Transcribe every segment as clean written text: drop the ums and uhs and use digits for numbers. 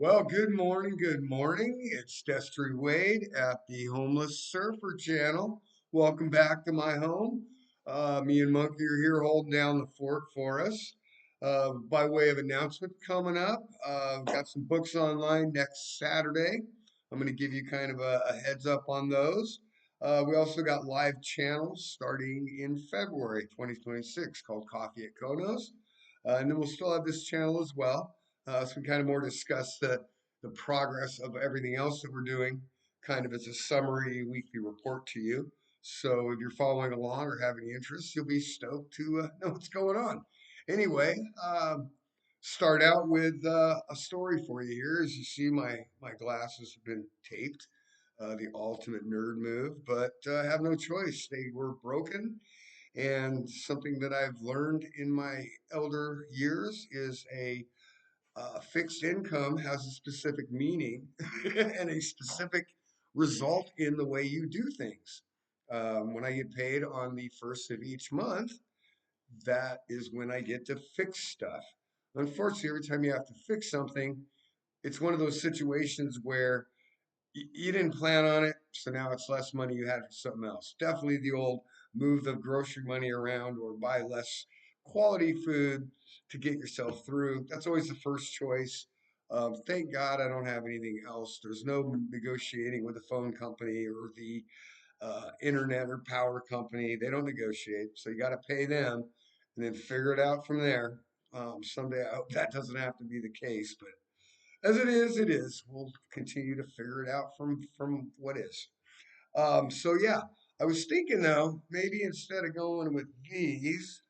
Well, good morning. Good morning. It's Destry Wade at the Homeless Surfer Channel. Welcome back to my home. Me and Monkey are here holding down the fort for us. By way of announcement coming up, got some books online next Saturday. I'm going to give you kind of a heads up on those. We also got live channels starting in February 2026 called Coffee at Konos. And then we'll still have this channel as well. So we kind of more discuss the progress of everything else that we're doing, kind of as a summary weekly report to you. So if you're following along or have any interest, you'll be stoked to know what's going on. Anyway, start out with a story for you here. As you see, my glasses have been taped, the ultimate nerd move, but I have no choice. They were broken, and something that I've learned in my elder years is a fixed income has a specific meaning and a specific result in the way you do things. When I get paid on the first of each month, that is when I get to fix stuff. Unfortunately, every time you have to fix something, it's one of those situations where you didn't plan on it, so now it's less money you had for something else. Definitely the old move the grocery money around or buy less quality food to get yourself through. That's always the first choice. Thank God I don't have anything else. There's no negotiating with the phone company or the internet or power company. They don't negotiate, so you got to pay them and then figure it out from there. Someday I hope that doesn't have to be the case, but as it is, it is. We'll continue to figure it out from what is. So yeah, I was thinking though, maybe instead of going with these,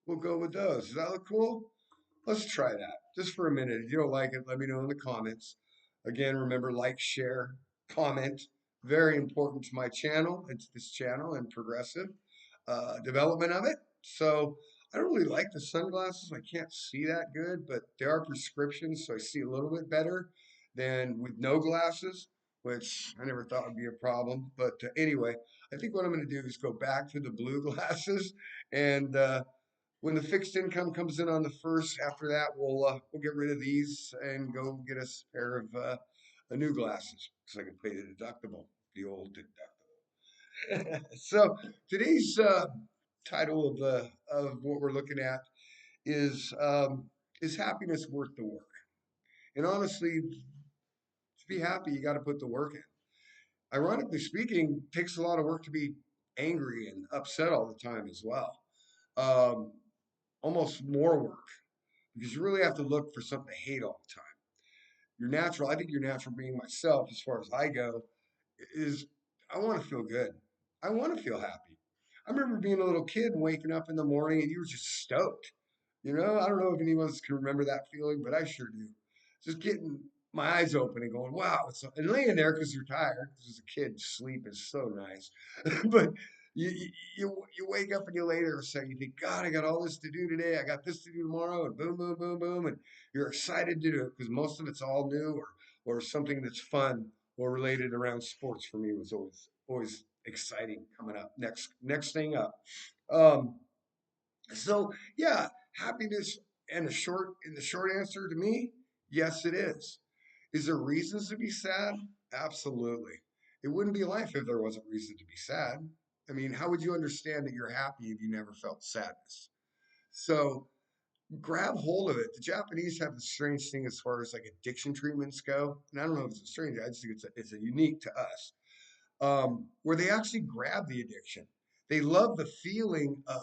we'll go with those. Does that look cool? Let's try that just for a minute. If you don't like it, let me know in the comments. Again, remember like, share, comment. Very important to my channel and to this channel and progressive development of it. So I don't really like the sunglasses. I can't see that good, but they are prescriptions, so I see a little bit better than with no glasses, which I never thought would be a problem. But anyway, I think what I'm going to do is go back to the blue glasses and when the fixed income comes in on the first, after that we'll get rid of these and go get us a pair of a new glasses because I can pay the deductible, the old deductible. So today's title of what we're looking at is happiness worth the work? And honestly, to be happy, you got to put the work in. Ironically speaking, it takes a lot of work to be angry and upset all the time as well. Um, Almost more work because you really have to look for something to hate all the time. Your natural, I think your natural being myself, as far as I go, is I want to feel good. I want to feel happy. I remember being a little kid and waking up in the morning and you were just stoked. You know, I don't know if anyone else can remember that feeling, but I sure do. Just getting my eyes open and going, wow, and laying there because you're tired. Because as a kid, sleep is so nice. But you wake up and you lay there and say, you think, God, I got all this to do today. I got this to do tomorrow, and boom, boom, boom, boom, and you're excited to do it because most of it's all new or something that's fun or related around sports for me was always exciting coming up. Next thing up. Um, so yeah, happiness and the short answer to me, yes, it is. Is there reasons to be sad? Absolutely. It wouldn't be life if there wasn't reason to be sad. I mean, how would you understand that you're happy if you never felt sadness? So grab hold of it. The Japanese have this strange thing as far as like addiction treatments go, and I don't know if it's a strange. I just think it's a unique to us, where they actually grab the addiction. They love the feeling of,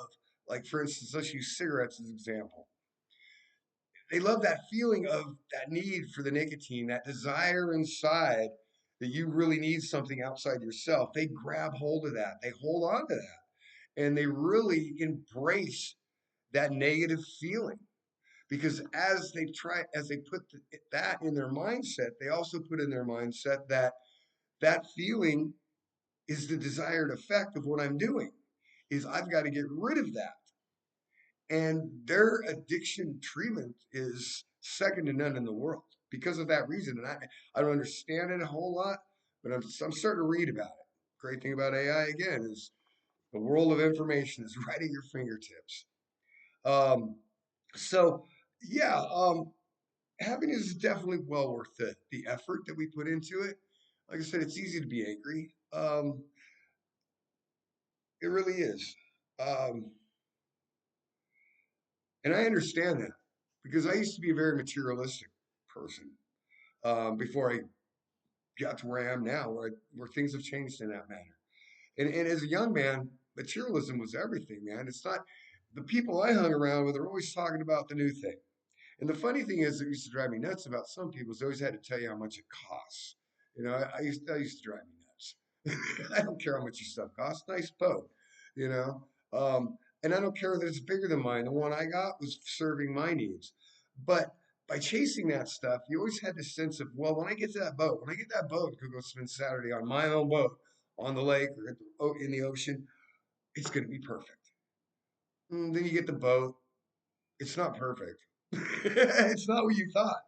like, for instance, let's use cigarettes as an example. They love that feeling of that need for the nicotine, that desire inside that you really need something outside yourself. They grab hold of that. They hold on to that, and they really embrace that negative feeling because as they put that in their mindset, they also put in their mindset that that feeling is the desired effect of what I'm doing is I've got to get rid of that. And their addiction treatment is second to none in the world because of that reason. And I don't understand it a whole lot, but I'm starting to read about it. Great thing about AI again is the world of information is right at your fingertips. Um, so yeah, happiness is definitely well worth the effort that we put into it. Like I said, it's easy to be angry. It really is. Um, and I understand that because I used to be a very materialistic person before I got to where I am now, where things have changed in that manner. And as a young man, materialism was everything, man. It's not the people I hung around with are always talking about the new thing. And the funny thing is, it used to drive me nuts about some people is they always had to tell you how much it costs. That used to drive me nuts. I don't care how much your stuff costs. Nice boat, you know. And I don't care that it's bigger than mine. The one I got was serving my needs. But by chasing that stuff, you always had this sense of, well, when I get to that boat, when I get that boat, I could go spend Saturday on my own boat on the lake or in the ocean. It's going to be perfect. Then you get the boat, it's not perfect. It's not what you thought.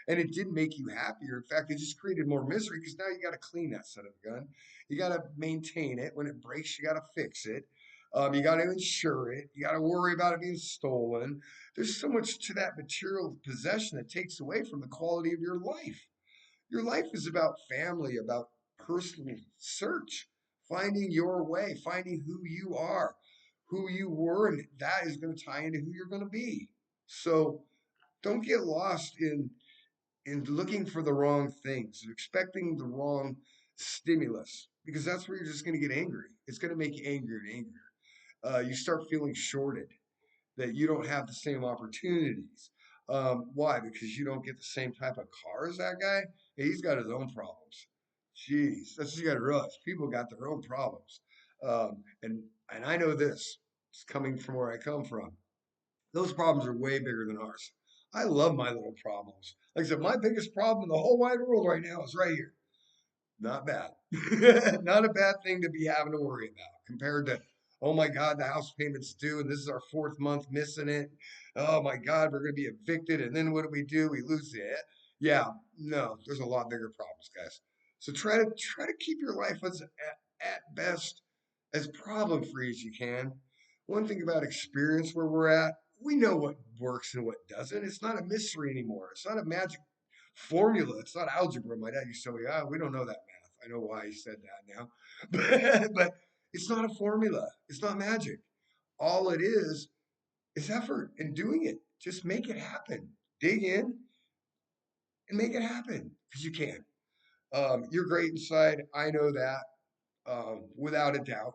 And it didn't make you happier. In fact, it just created more misery because now you got to clean that son of a gun. You got to maintain it. When it breaks, you got to fix it. You got to insure it. You got to worry about it being stolen. There's so much to that material possession that takes away from the quality of your life. Your life is about family, about personal search, finding your way, finding who you are, who you were, and that is going to tie into who you're going to be. So don't get lost in looking for the wrong things, expecting the wrong stimulus, because that's where you're just going to get angry. It's going to make you angrier and angrier. You start feeling shorted that you don't have the same opportunities. Why? Because you don't get the same type of car as that guy. Hey, he's got his own problems. Jeez, that's what you got to realize. People got their own problems, and I know this. It's coming from where I come from. Those problems are way bigger than ours. I love my little problems. Like I said, my biggest problem in the whole wide world right now is right here. Not bad. Not a bad thing to be having to worry about compared to, oh my God, the house payment's due and this is our fourth month missing it. Oh my God, we're going to be evicted. And then what do we do? We lose it. Yeah, no, there's a lot bigger problems, guys. So try to keep your life at best as problem free as you can. One thing about experience where we're at, we know what works and what doesn't. It's not a mystery anymore. It's not a magic formula. It's not algebra. My dad used to tell me, we don't know that math. I know why he said that now. But it's not a formula. It's not magic. All it is effort and doing it. Just make it happen. Dig in and make it happen because you can. You're great inside. I know that without a doubt.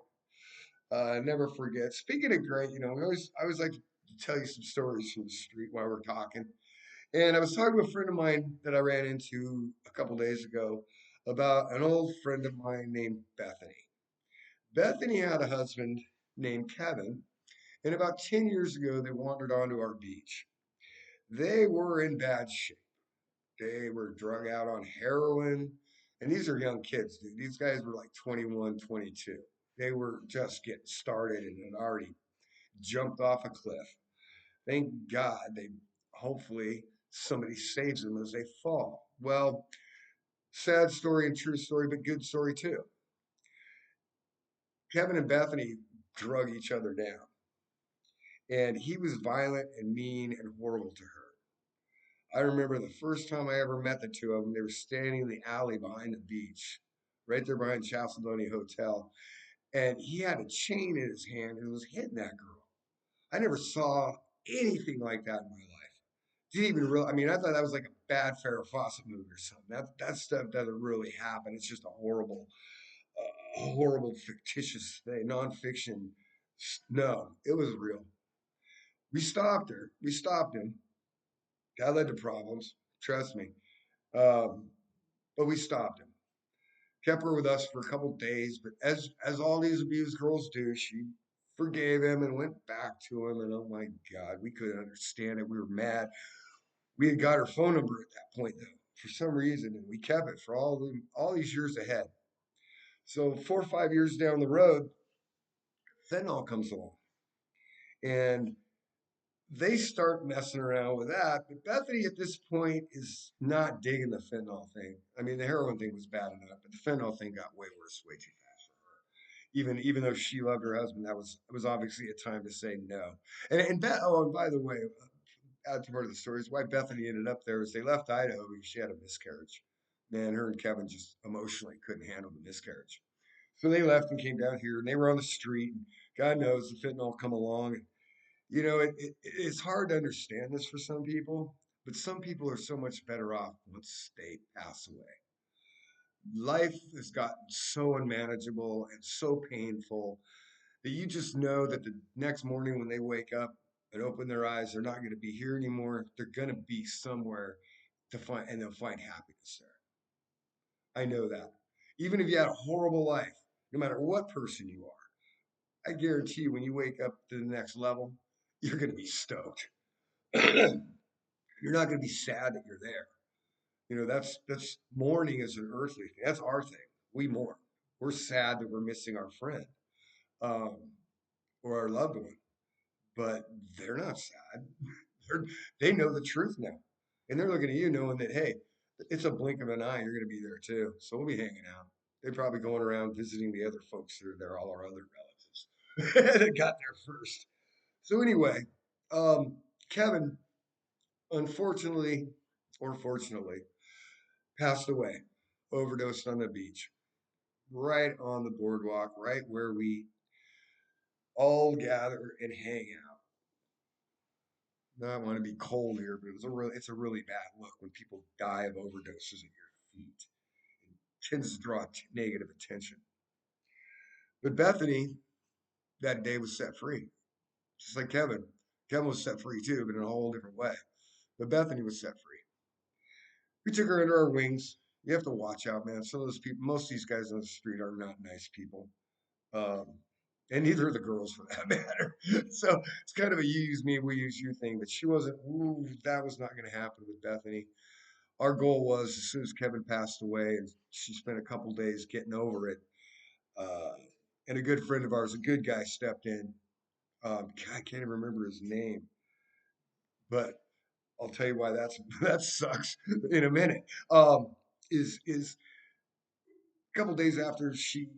Never forget. Speaking of great, I always like to tell you some stories from the street while we're talking. And I was talking to a friend of mine that I ran into a couple days ago about an old friend of mine named Bethany. Bethany had a husband named Kevin, and about 10 years ago, they wandered onto our beach. They were in bad shape. They were drug out on heroin, and these are young kids, dude. These guys were like 21, 22. They were just getting started and had already jumped off a cliff. Thank God they hopefully somebody saves them as they fall. Well, sad story and true story, but good story too. Kevin and Bethany drug each other down, and he was violent and mean and horrible to her. I remember the first time I ever met the two of them, they were standing in the alley behind the beach, right there behind Chalcedony Hotel, and he had a chain in his hand and was hitting that girl. I never saw anything like that in my life. Didn't even real. I mean, I thought that was like a bad Farrah Fawcett movie or something. That stuff doesn't really happen. It's just a horrible fictitious thing, nonfiction. No, it was real. We stopped her. We stopped him. That led to problems. Trust me. Um, but we stopped him. Kept her with us for a couple days. But as all these abused girls do, she forgave him and went back to him. And oh my God, we couldn't understand it. We were mad. We had got her phone number at that point, though, for some reason, and we kept it for all these years ahead. So 4 or 5 years down the road, fentanyl comes along, and they start messing around with that. But Bethany at this point is not digging the fentanyl thing. I mean, the heroin thing was bad enough, but the fentanyl thing got way worse, way too fast for her. Even though she loved her husband, that was it was obviously a time to say no. And Beth. Oh, and by the way, add to part of the story is why Bethany ended up there is they left Idaho because she had a miscarriage. Man, her and Kevin just emotionally couldn't handle the miscarriage. So they left and came down here and they were on the street. And God knows the fentanyl come along. And, it's hard to understand this for some people, but some people are so much better off once they pass away. Life has gotten so unmanageable and so painful that you just know that the next morning when they wake up and open their eyes, they're not going to be here anymore. They're going to be somewhere to find, and they'll find happiness there. I know that. Even if you had a horrible life, no matter what person you are, I guarantee you when you wake up to the next level, you're going to be stoked. You're not going to be sad that you're there. That's mourning is an earthly thing. That's our thing. We mourn. We're sad that we're missing our friend um, or our loved one, but they're not sad. They're, they know the truth now, and they're looking at you knowing that hey, it's a blink of an eye. You're going to be there too. So we'll be hanging out. They're probably going around visiting the other folks that are there, all our other relatives that got there first. So anyway, um, Kevin, unfortunately or fortunately, passed away, overdosed on the beach, right on the boardwalk, right where we all gather and hang out. Now, I want to be cold here, but it's a really bad look when people die of overdoses at your feet. It tends to draw negative attention. But Bethany that day was set free, just like Kevin. Kevin was set free too, but in a whole different way. But Bethany was set free. We took her under our wings. You have to watch out, man. Some of those people, most of these guys on the street are not nice people. Um, and neither are the girls for that matter. So it's kind of a you use me, we use you thing. But she wasn't, ooh, that was not going to happen with Bethany. Our goal was as soon as Kevin passed away and she spent a couple days getting over it. Uh, and a good friend of ours, a good guy, stepped in. I can't even remember his name, but I'll tell you why that sucks in a minute. Is a couple days after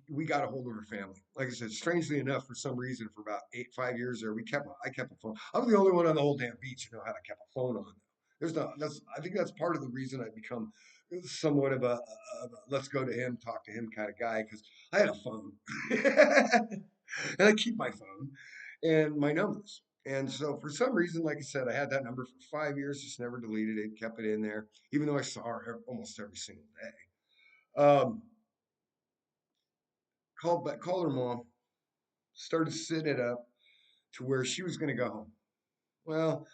we got a hold of her family. Like I said, strangely enough, for some reason, for about 5 years there, I kept a phone. I was the only one on the whole damn beach who know how to keep a phone on. There's not. I think that's part of the reason I become somewhat of a let's go to him, talk to him kind of guy because I had a phone, and I keep my phone and my numbers. And so for some reason, like I said, I had that number for 5 years, just never deleted it, kept it in there, even though I saw her almost every single day. Called her mom, started setting it up to where she was going to go home. Well,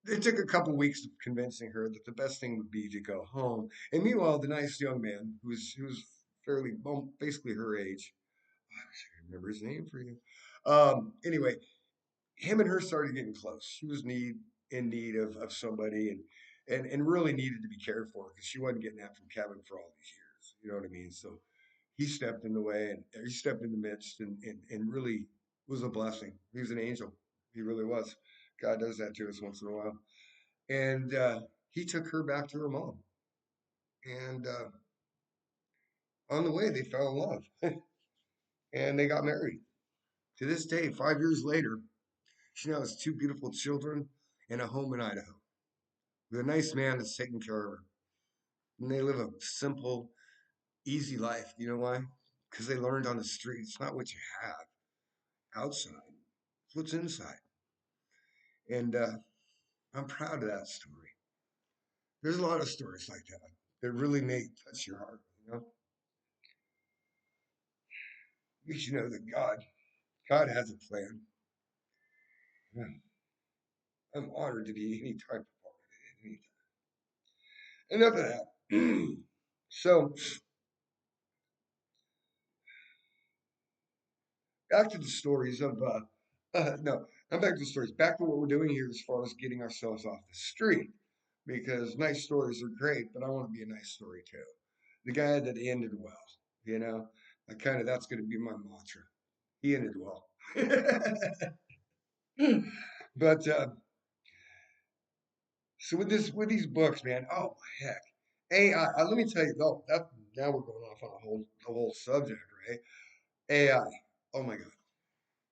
it took a couple weeks of convincing her that the best thing would be to go home. And meanwhile, the nice young man who was fairly, well, basically her age, I wish I could remember his name for you. Anyway, him and her started getting close. She was in need of somebody and really needed to be cared for because she wasn't getting that from Kevin for all these years. You know what I mean? So he stepped in the way and he stepped in the midst and really was a blessing. He was an angel. He really was. God does that to us once in a while. And he took her back to her mom. And on the way, they fell in love and they got married. To this day, 5 years later, she now has two beautiful children and a home in Idaho with a nice man that's taking care of her. And they live a simple, easy life. You know why? Because they learned on the street it's not what you have outside, it's what's inside. And I'm proud of that story. There's a lot of stories like that that really make touch your heart. Because you know that God has a plan. Yeah. I'm honored to be any type of part of it. Enough of that. So back to the stories of no, I'm back to the stories. Back to what we're doing here as far as getting ourselves off the street. Because nice stories are great, but I want to be a nice story too. The guy that ended well, you know, that's going to be my mantra. He ended well. But so with these books, man, oh heck, AI. Let me tell you, though, that now we're going off on the whole subject, right? AI. Oh my God,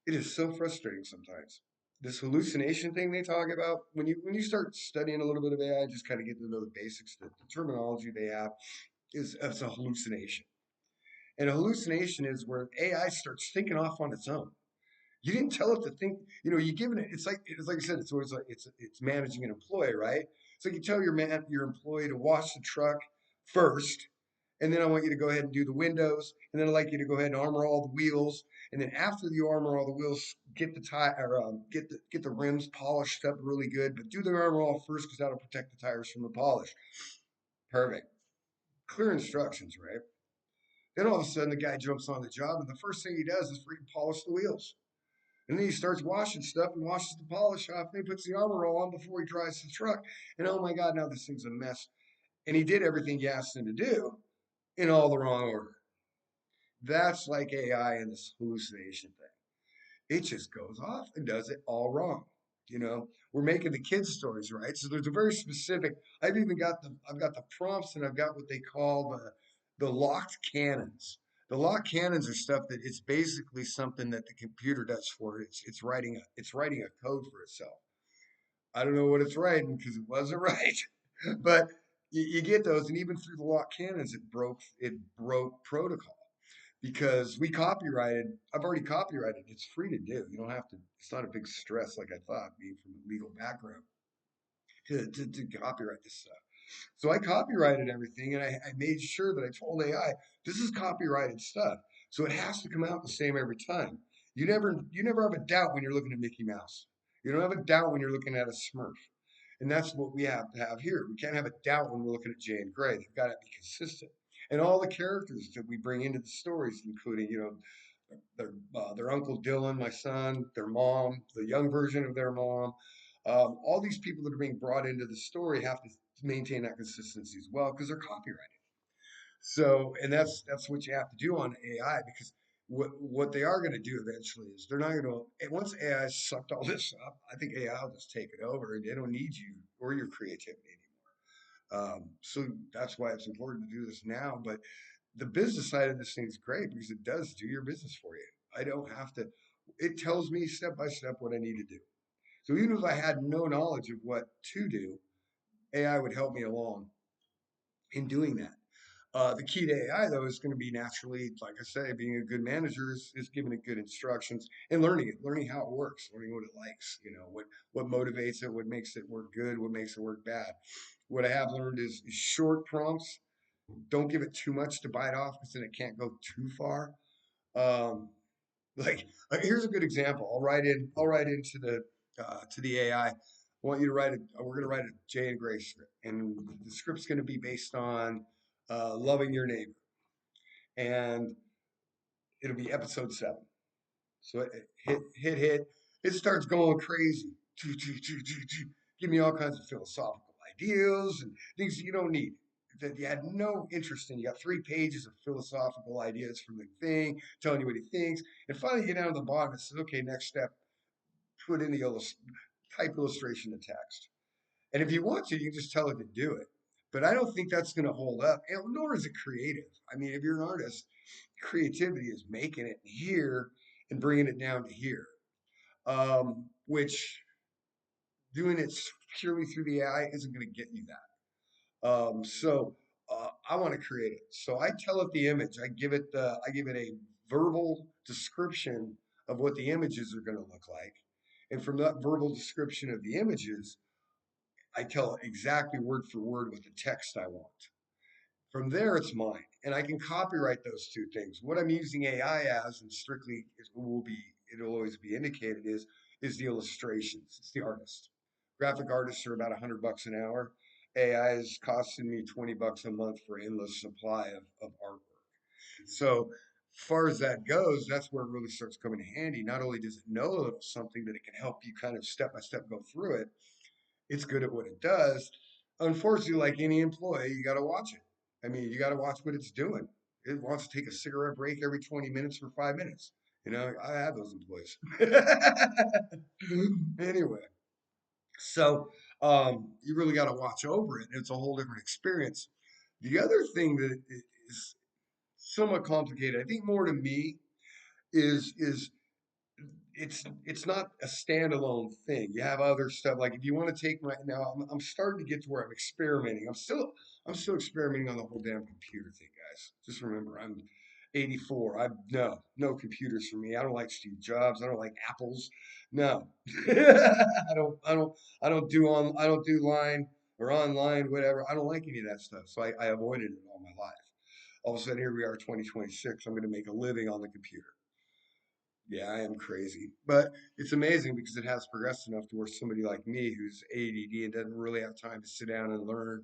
it is so frustrating sometimes. this hallucination thing they talk about, when you start studying a little bit of AI, just kind of get to know the basics, the terminology they have is it's a hallucination. And a hallucination is where AI starts thinking off on its own. You didn't tell it to think. You give it. It's like I said. It's always like it's managing an employee, right? It's like you tell your employee to wash the truck first, and then I want you to go ahead and do the windows, and then I'd like you to go ahead and armor all the wheels, and then after you armor all the wheels, get the tire or get the rims polished up really good, but do the armor all first because that'll protect the tires from the polish. Perfect. Clear instructions, right? Then all of a sudden the guy jumps on the job, and the first thing he does is freaking polish the wheels. And then he starts washing stuff and washes the polish off. And he puts the armor all on before he drives the truck. And oh my God, now this thing's a mess. And he did everything you asked him to do in all the wrong order. That's like AI and this hallucination thing. It just goes off and does it all wrong. We're making the kids stories, right? So there's a very specific. I've got the prompts and I've got what they call the locked cannons. The locked cannons are stuff that it's basically something that the computer does for it. It's writing a code for itself. I don't know what it's writing because it wasn't right, but you get those, and even through the locked cannons, it broke protocol because we copyrighted. I've already copyrighted. It's free to do. You don't have to. It's not a big stress like I thought, being from a legal background, to copyright this stuff. So I copyrighted everything, and I made sure that I told AI this is copyrighted stuff, so it has to come out the same every time. You never have a doubt when you're looking at Mickey Mouse. You don't have a doubt when you're looking at a Smurf. And that's what we have to have here. We can't have a doubt when we're looking at Jay and Gray. They've got to be consistent. And all the characters that we bring into the stories, including, their Uncle Dylan, my son, their mom, the young version of their mom, all these people that are being brought into the story have to maintain that consistency as well because they're copyrighted. So, and that's what you have to do on AI because what they are going to do eventually is they're not going to. Once AI sucked all this up, I think AI will just take it over and they don't need you or your creativity anymore. So that's why it's important to do this now. But the business side of this thing is great because it does do your business for you. I don't have to. It tells me step by step what I need to do. So even if I had no knowledge of what to do, AI would help me along in doing that. The key to AI, though, is going to be naturally, like I say, being a good manager is giving it good instructions and learning it, learning how it works, learning what it likes, what motivates it, what makes it work good, what makes it work bad. What I have learned is short prompts. Don't give it too much to bite off because then it can't go too far. Um, here's a good example. I'll write into the AI. Want you to write it. We're going to write a Jay and Gray script, and the script's going to be based on loving your neighbor, and it'll be episode 7. So hit. It starts going crazy. Give me all kinds of philosophical ideas and things that you don't need, that you had no interest in. You got 3 pages of philosophical ideas from the thing, telling you what he thinks, and finally you get down to the bottom and says, okay, next step, put in the type illustration to text. And if you want to, you can just tell it to do it. But I don't think that's going to hold up, and nor is it creative. I mean, if you're an artist, creativity is making it here and bringing it down to here, which doing it purely through the AI isn't going to get you that. So I want to create it. So I tell it the image. I give it a verbal description of what the images are going to look like, and from that verbal description of the images, I tell it exactly word for word what the text I want. From there, it's mine, and I can copyright those 2 things. What I'm using AI as, and strictly it'll always be indicated is the illustrations. It's the artist. Graphic artists are about $100 an hour. AI is costing me $20 a month for endless supply of artwork. So, far as that goes, that's where it really starts coming in handy. Not only does it know a little something that it can help you kind of step by step go through it, it's good at what it does. Unfortunately, like any employee, you got to watch it. I mean, you got to watch what it's doing. It wants to take a cigarette break every 20 minutes for 5 minutes. I have those employees. Anyway, so you really got to watch over it. It's a whole different experience. The other thing that is somewhat complicated, I think more to me, is it's not a standalone thing. You have other stuff like if you want to take my now I'm starting to get to where I'm experimenting. I'm still experimenting on the whole damn computer thing, guys. Just remember, I'm 84. I no computers for me. I don't like Steve Jobs. I don't like Apples. No, I don't do line or online whatever. I don't like any of that stuff. So I avoided it all my life. All of a sudden, here we are, 2026. I'm going to make a living on the computer. Yeah, I am crazy. But it's amazing because it has progressed enough to where somebody like me who's ADD and doesn't really have time to sit down and learn,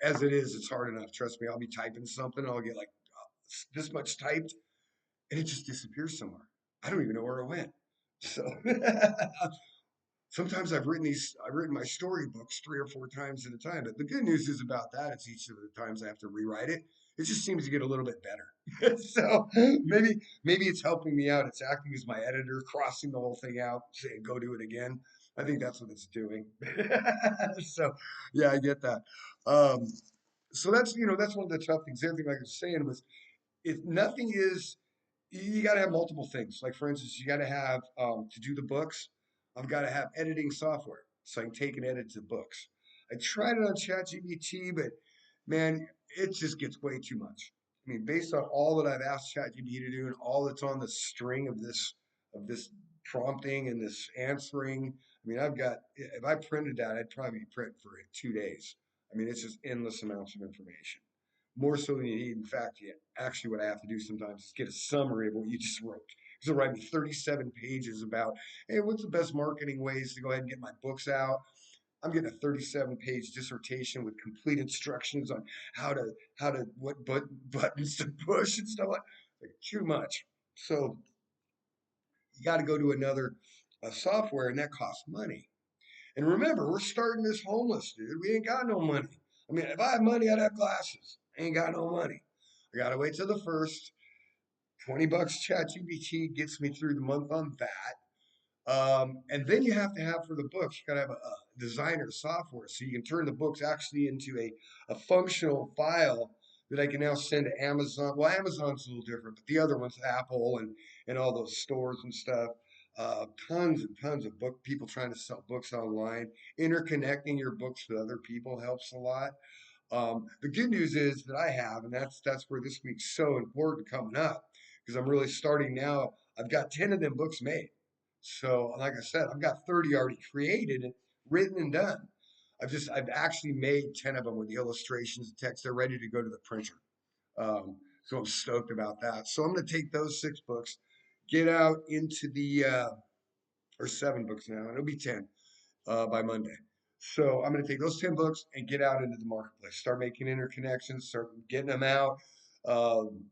as it is, it's hard enough. Trust me, I'll be typing something, I'll get like this much typed, and it just disappears somewhere. I don't even know where it went. So sometimes I've written my storybooks 3 or 4 times at a time. But the good news is about that, it's each of the times I have to rewrite it. It just seems to get a little bit better. So maybe it's helping me out. It's acting as my editor, crossing the whole thing out, saying go do it again. I think that's what it's doing. So yeah, I get that. Um, so that's one of the tough things. The other thing like I was saying was if nothing is you got to have multiple things. Like for instance, you got to have to do the books. I've got to have editing software so I can take and edit the books. I tried it on ChatGPT, but man, it just gets way too much. I mean, based on all that I've asked ChatGPT to do and all that's on the string of this prompting and this answering. I mean, I've got if I printed that, I'd probably print for 2 days. I mean, it's just endless amounts of information more so than you need. In fact, actually, what I have to do sometimes is get a summary of what you just wrote. Because they'll write me 37 pages about, hey, what's the best marketing ways to go ahead and get my books out? I'm getting a 37-page dissertation with complete instructions on what buttons to push and stuff like too much. So you got to go to another software, and that costs money. And remember, we're starting this homeless, dude. We ain't got no money. I mean, if I had money, I'd have glasses. I ain't got no money. I gotta wait till the first. $20 ChatGPT gets me through the month on that. And then you have to have for the books, you gotta have a designer software so you can turn the books actually into a functional file that I can now send to Amazon. Well, Amazon's a little different, but the other ones, Apple and all those stores and stuff. Tons and tons of book people trying to sell books online. Interconnecting your books with other people helps a lot. The good news is that I have, and that's where this week's so important coming up because I'm really starting now. I've got 10 of them books made. So, like I said, I've got 30 already created and written and done. I've actually made 10 of them with the illustrations, the text. They're ready to go to the printer. So I'm stoked about that. So I'm going to take those 6 books, get out into or 7 books now, and it'll be 10 by Monday. So I'm going to take those 10 books and get out into the marketplace, start making interconnections, start getting them out. Um,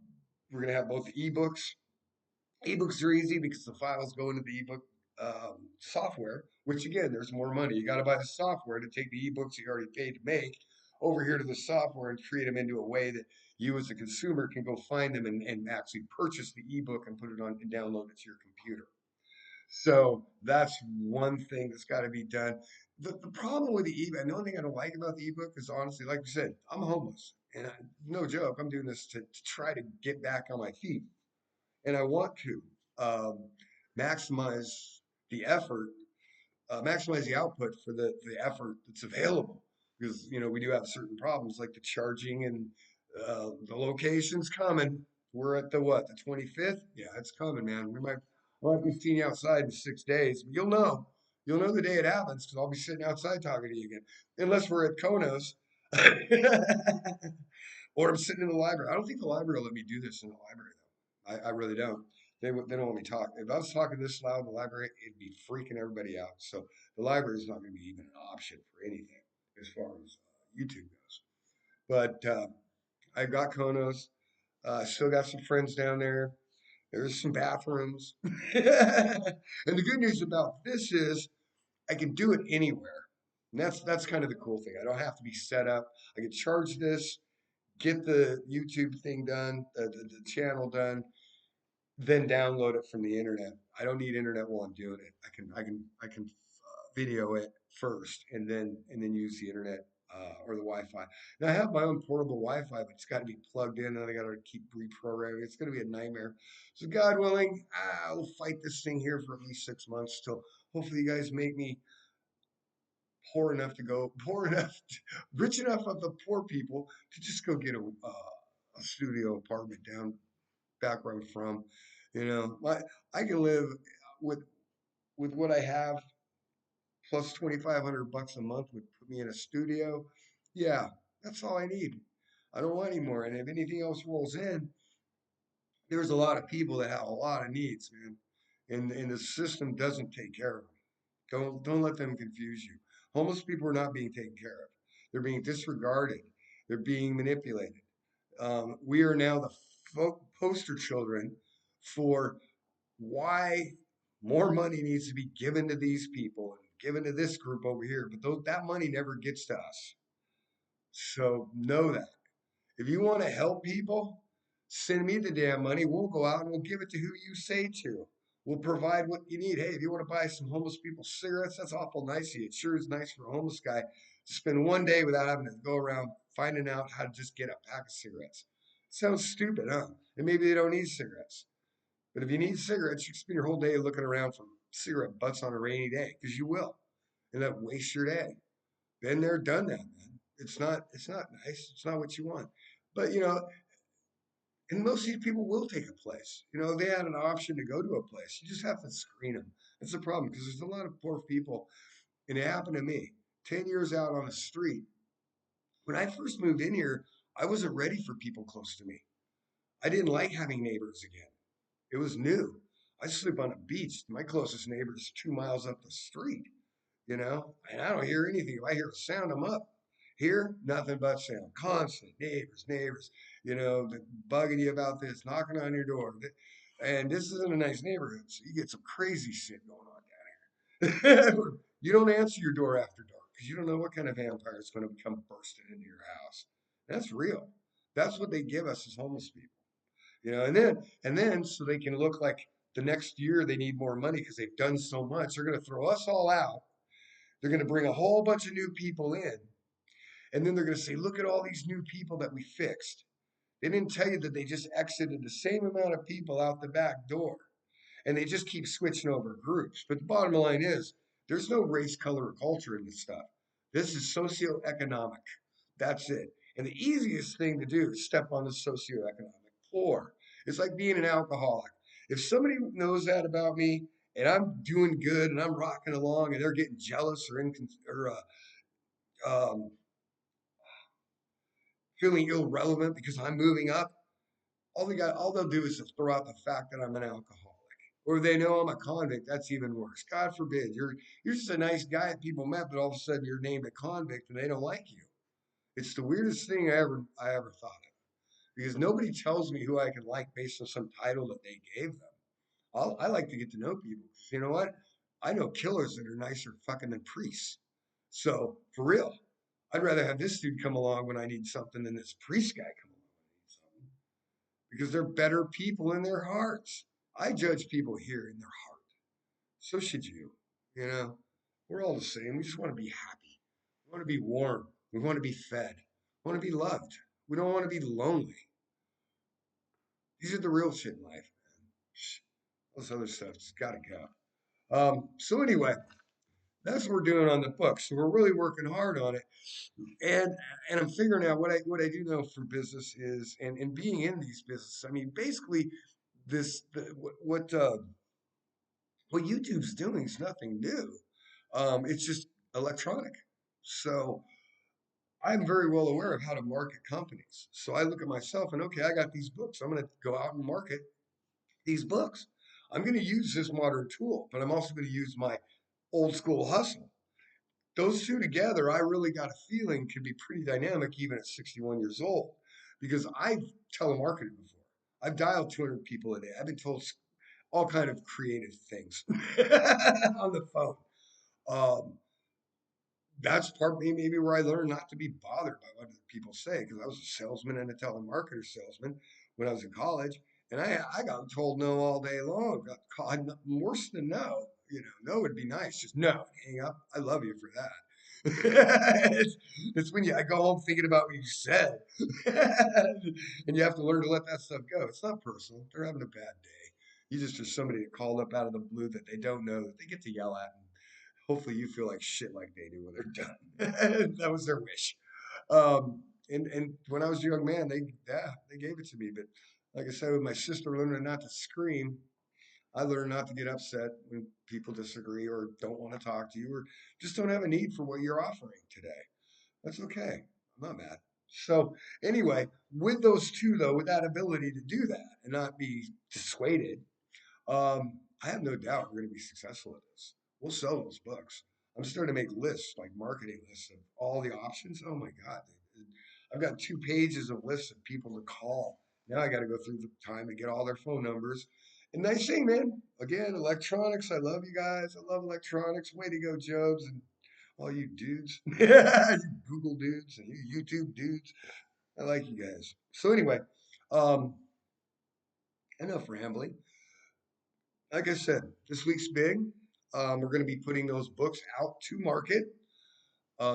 we're going to have both ebooks. Ebooks are easy because the files go into the ebook software, which again, there's more money. You got to buy the software to take the ebooks you already paid to make over here to the software and create them into a way that you as a consumer can go find them and actually purchase the ebook and put it on and download it to your computer. So that's one thing that's got to be done. The problem with the ebook, and the only thing I don't like about the ebook is honestly, like you said, I'm homeless. And no joke, I'm doing this to try to get back on my feet. And I want to maximize the effort, maximize the output for the effort that's available. Because, we do have certain problems like the charging and the location's coming. We're at the what, the 25th? Yeah, it's coming, man. I might be seeing you outside in 6 days, but you'll know. You'll know the day it happens because I'll be sitting outside talking to you again. Unless we're at Konos. Or I'm sitting in the library. I don't think the library will let me do this in the library, though. I really don't. They don't let me talk. If I was talking this loud in the library, it'd be freaking everybody out. So the library is not going to be even an option for anything as far as YouTube goes. But I got Konos. Still got some friends down there. There's some bathrooms. And the good news about this is I can do it anywhere. And that's kind of the cool thing. I don't have to be set up. I can charge this, get the YouTube thing done, the channel done, then download it from the internet. I don't need internet while I'm doing it. I can video it first and then use the internet or the Wi-Fi. Now I have my own portable Wi-Fi, but it's got to be plugged in, and I got to keep reprogramming. It's going to be a nightmare. So God willing, I'll fight this thing here for at least 6 months till hopefully you guys make me poor enough to go, poor enough, rich enough of the poor people to just go get a studio apartment down back where I'm from. You know, I can live with with what I have plus 2,500 bucks a month would put me in a studio. Yeah, that's all I need. I don't want any more. And if anything else rolls in, there's a lot of people that have a lot of needs, man. And the system doesn't take care of them. Don't let them confuse you. Homeless people are not being taken care of. They're being disregarded. They're being manipulated. We are now the poster children for why more money needs to be given to these people and given to this group over here. But that money never gets to us. So know that. If you want to help people, send me the damn money. We'll go out and we'll give it to who you say to. We'll provide what you need. Hey, if you want to buy some homeless people cigarettes, that's awful nice of you. It sure is nice for a homeless guy to spend one day without having to go around finding out how to just get a pack of cigarettes. Sounds stupid, huh? And maybe they don't need cigarettes. But if you need cigarettes, you can spend your whole day looking around for cigarette butts on a rainy day, because you will. And that wastes your day. Been there, done that, man. It's not nice. It's not what you want. But and most of these people will take a place. They had an option to go to a place. You just have to screen them. That's the problem because there's a lot of poor people, and it happened to me. 10 years out on the street. When I first moved in here, I wasn't ready for people close to me. I didn't like having neighbors again. It was new. I sleep on a beach. My closest neighbor is 2 miles up the street, and I don't hear anything. If I hear a sound, I'm up. Here, nothing but sound. Constant neighbors, neighbors, bugging you about this, knocking on your door. And this isn't a nice neighborhood, so you get some crazy shit going on down here. You don't answer your door after dark because you don't know what kind of vampire is going to come bursting into your house. That's real. That's what they give us as homeless people. And then so they can look like the next year they need more money because they've done so much. They're going to throw us all out. They're going to bring a whole bunch of new people in. And then they're going to say, look at all these new people that we fixed. They didn't tell you that they just exited the same amount of people out the back door. And they just keep switching over groups. But the bottom line is, there's no race, color, or culture in this stuff. This is socioeconomic. That's it. And the easiest thing to do is step on the socioeconomic floor. It's like being an alcoholic. If somebody knows that about me and I'm doing good and I'm rocking along and they're getting jealous or feeling irrelevant because I'm moving up, all they'll do is just throw out the fact that I'm an alcoholic. Or they know I'm a convict, that's even worse. God forbid. You're just a nice guy people met, but all of a sudden you're named a convict and they don't like you. It's the weirdest thing I ever thought of. Because nobody tells me who I can like based on some title that they gave them. I like to get to know people. You know what? I know killers that are nicer fucking than priests. So for real, I'd rather have this dude come along when I need something than this priest guy come along when I need something because they're better people in their hearts. I judge people here in their heart. So should you. You know, we're all the same. We just want to be happy. We want to be warm. We want to be fed. We want to be loved. We don't want to be lonely. These are the real shit in life, man. All this other stuff just got to go. So anyway, that's what we're doing on the book. So we're really working hard on it, and I'm figuring out what I do know for business is, and being in these businesses. I mean, basically, this what YouTube's doing is nothing new. It's just electronic. So I'm very well aware of how to market companies. So I look at myself and okay, I got these books. I'm going to go out and market these books. I'm going to use this modern tool, but I'm also going to use my old school hustle. Those two together, I really got a feeling could be pretty dynamic even at 61 years old because I've telemarketed before. I've dialed 200 people a day. I've been told all kind of creative things on the phone. Um, that's part maybe where I learned not to be bothered by what other people say because I was a salesman and a telemarketer salesman when I was in college, and I got told no all day long. Got called worse than no. No would be nice. Just no, hang up. I love you for that. It's when I go home thinking about what you said, and you have to learn to let that stuff go. It's not personal. They're having a bad day. You just are somebody that called up out of the blue that they don't know that they get to yell at, and hopefully you feel like shit like they do when they're done. That was their wish. And when I was a young man, they gave it to me. But like I said, with my sister learning not to scream, I learned not to get upset when people disagree or don't want to talk to you or just don't have a need for what you're offering today. That's okay. I'm not mad. So anyway, with those two though, with that ability to do that and not be dissuaded, I have no doubt we're going to be successful at this. We'll sell those books. I'm starting to make lists, like marketing lists of all the options. Oh my God. I've got 2 pages of lists of people to call. Now I got to go through the time to get all their phone numbers. And nice thing, man. Again, electronics. I love you guys. I love electronics. Way to go, Jobs, and all you dudes, you Google dudes and you YouTube dudes. I like you guys. So anyway, um, enough rambling. Like I said, this week's big. We're going to be putting those books out to market.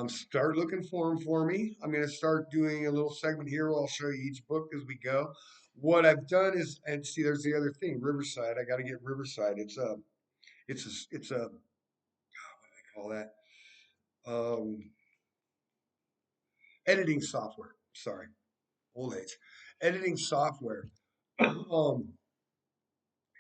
Start looking for them for me. I'm going to start doing a little segment here where I'll show you each book as we go. What I've done is, and see, there's the other thing, Riverside. I got to get Riverside. It's a, what do I call that? Um, Editing software. Sorry, old age. Editing software. um,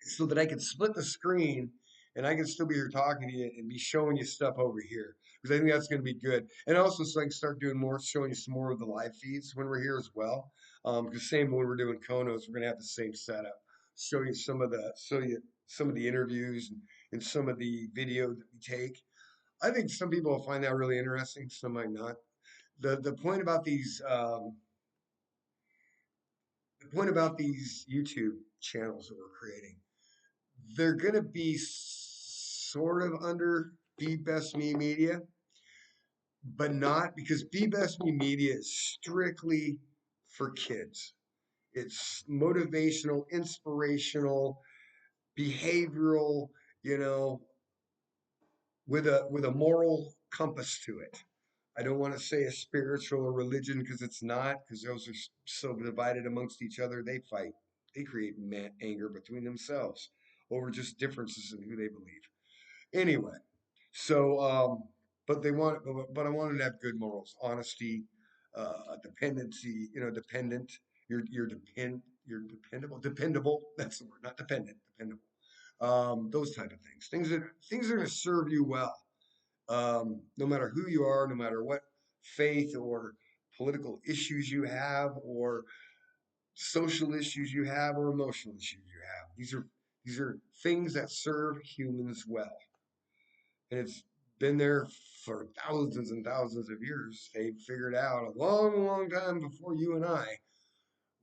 so that I can split the screen and I can still be here talking to you and be showing you stuff over here because I think that's going to be good. And also, so I can start doing more, showing you some more of the live feeds when we're here as well. Because same when we're doing Konos, we're going to have the same setup. Show you some of the interviews and some of the video that we take. I think some people will find that really interesting. Some might not. The point about these YouTube channels that we're creating, they're going to be sort of under Be Best Me Media, but not because Be Best Me Media is strictly for kids. It's motivational, inspirational, behavioral, you know, with a moral compass to it. I don't want to say a spiritual or religion because it's not, because those are so divided amongst each other. They fight. They create anger between themselves over just differences in who they believe. Anyway, so but I wanted to have good morals, honesty, dependency. Dependent. You're dependable. That's the word, not dependent. Dependable. Those type of things. Things that are going to serve you well, no matter who you are, no matter what faith or political issues you have, or social issues you have, or emotional issues you have. These are things that serve humans well, and it's been there for thousands and thousands of years. They figured out a long, long time before you and I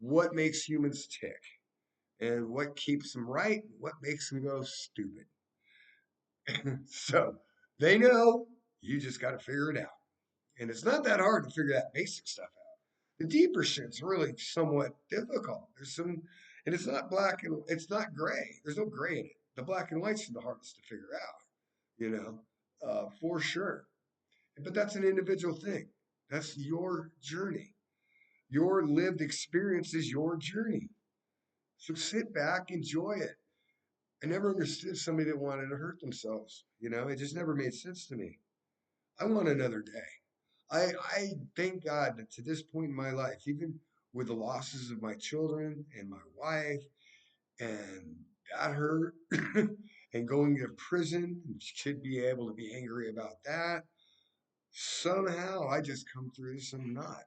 what makes humans tick and what keeps them right, what makes them go stupid. So they know. You just got to figure it out. And it's not that hard to figure that basic stuff out. The deeper shit's really somewhat difficult. And it's not black and it's not gray. There's no gray in it. The black and white's the hardest to figure out, for sure. But that's an individual thing. That's your journey. Your lived experience is your journey. So sit back, enjoy it. I never understood somebody that wanted to hurt themselves. It just never made sense to me. I want another day. I thank God that to this point in my life, even with the losses of my children and my wife, and that hurt, and going to prison, should be able to be angry about that. Somehow I just come through this and I'm not.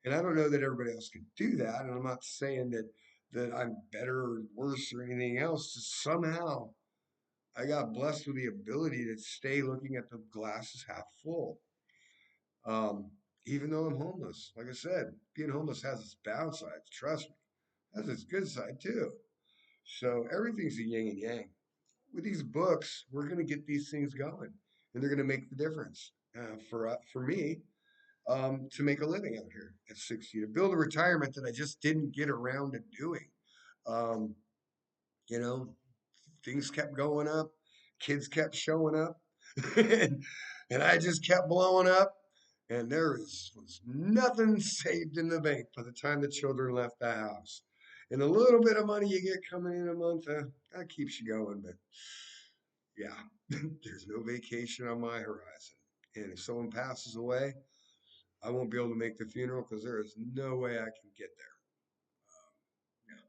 And I don't know that everybody else could do that. And I'm not saying that I'm better or worse or anything else. Just somehow I got blessed with the ability to stay looking at the glasses half full. Um, Even though I'm homeless, like I said, being homeless has its bad sides. Trust me, has its good side too. So everything's a yin and yang. With these books, we're going to get these things going, and they're going to make the difference for me, to make a living out here at 60, to build a retirement that I just didn't get around to doing. Um, you know, Things kept going up, kids kept showing up. and, and I just kept blowing up. And was nothing saved in the bank by the time the children left the house. And a little bit of money you get coming in a month, that keeps you going. But yeah, there's no vacation on my horizon. And if someone passes away, I won't be able to make the funeral because there is no way I can get there. Yeah.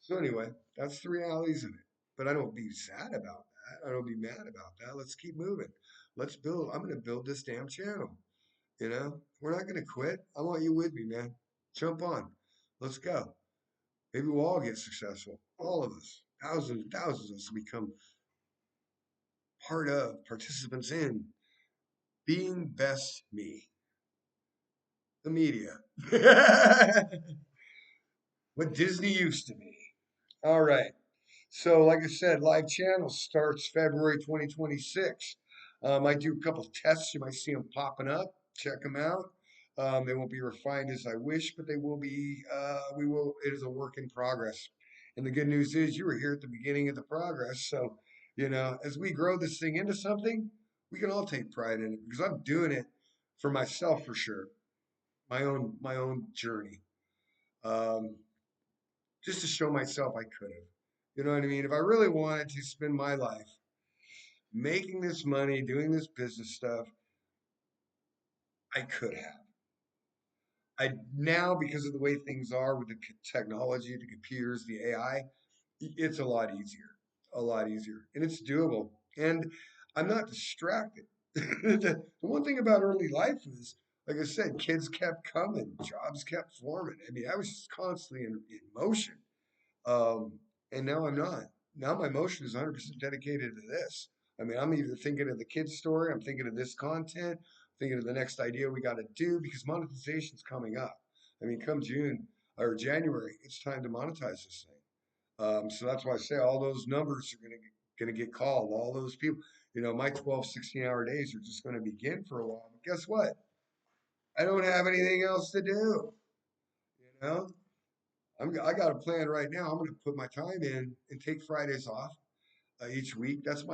So anyway, that's the realities of it. But I don't be sad about that. I don't be mad about that. Let's keep moving. Let's build. I'm going to build this damn channel. We're not going to quit. I want you with me, man. Jump on. Let's go. Maybe we'll all get successful. All of us. Thousands and thousands of us become part of, participants in being best me. The media. What Disney used to be. All right. So, like I said, live channel starts February 2026. I do a couple tests. You might see them popping up. Check them out. They won't be refined as I wish, but they will be. We will. It is a work in progress. And the good news is, you were here at the beginning of the progress. So, as we grow this thing into something, we can all take pride in it because I'm doing it for myself for sure. My own journey. Um, just to show myself I could have. You know what I mean? If I really wanted to spend my life making this money, doing this business stuff, I could have. I now, because of the way things are with the technology, the computers, the AI, it's a lot easier, and it's doable. And I'm not distracted. The one thing about early life is, like I said, kids kept coming, jobs kept forming. I mean, I was just constantly in motion. Um, and now I'm not. Now my motion is 100% dedicated to this. I mean, I'm either thinking of the kid's story, I'm thinking of this content, thinking of the next idea we got to do because monetization's coming up. I mean, come June or January, it's time to monetize this thing. So that's why I say all those numbers are gonna get called. All those people, my 12, 16-hour days are just gonna begin for a while. But guess what? I don't have anything else to do. You know, I got a plan right now. I'm going to put my time in and take Fridays off each week. That's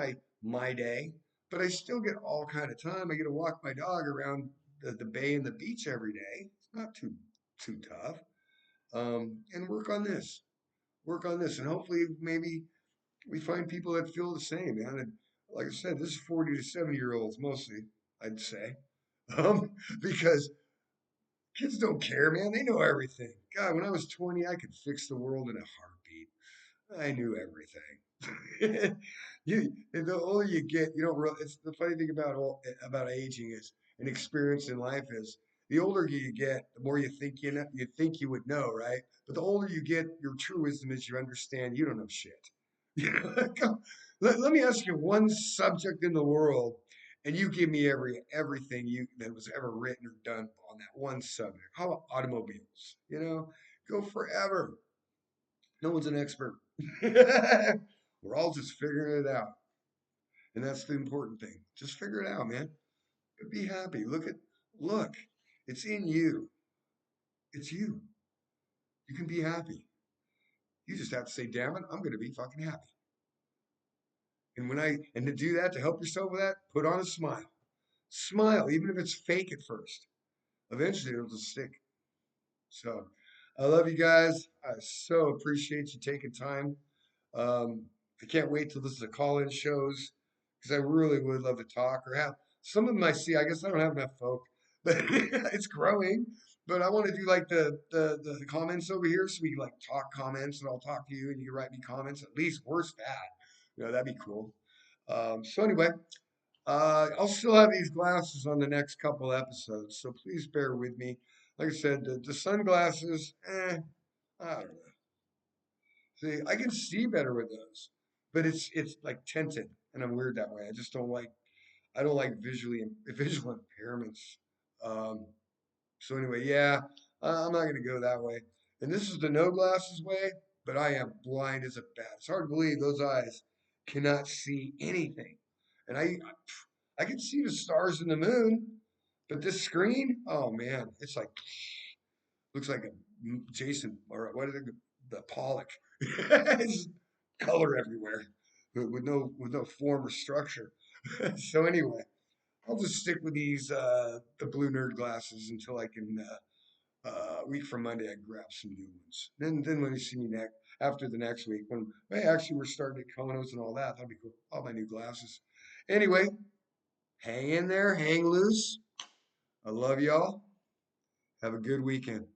my day. But I still get all kind of time. I get to walk my dog around the bay and the beach every day. It's not too tough. And work on this, and hopefully maybe we find people that feel the same, man. And like I said, this is 40 to 70 year olds mostly, I'd say, um, because kids don't care, man. They know everything. God, when I was 20, I could fix the world in a heartbeat. I knew everything. The older you get, you don't. It's the funny thing about aging is and experience in life is the older you get, the more you think you think you would know, right? But the older you get, your true wisdom is you understand you don't know shit. Let me ask you one subject in the world, and you give me everything that was ever written or done on that one subject. How about automobiles? Go forever. No one's an expert. We're all just figuring it out. And that's the important thing. Just figure it out, man. Be happy. Look, it's in you. It's you. You can be happy. You just have to say, damn it, I'm going to be fucking happy. And to do that, to help yourself with that, put on a smile. Smile, even if it's fake at first. Eventually it'll just stick. So I love you guys. I so appreciate you taking time. Um, I can't wait to listen to call-in shows because I really would love to talk or have some of them I see. I guess I don't have enough folk, but it's growing. But I want to do like the comments over here, so we can like talk comments, and I'll talk to you, and you can write me comments. At least worse that, that'd be cool. So anyway, I'll still have these glasses on the next couple episodes, so please bear with me. Like I said, the sunglasses, I don't know. See, I can see better with those, but it's like tinted, and I'm weird that way. I don't like visual impairments. Um, so anyway, yeah, I'm not gonna go that way. And this is the no glasses way, but I am blind as a bat. It's hard to believe those eyes cannot see anything, and I can see the stars and the moon, but this screen, oh man, it's like looks like a Jason or what is it, the Pollock. It's color everywhere with no form or structure. So anyway, I'll just stick with these the blue nerd glasses until I can week from Monday I grab some new ones. Then when you see me next after the next week when hey, actually we're starting at Konos and all that, that'll be cool. All my new glasses. Anyway, hang in there, hang loose. I love y'all. Have a good weekend.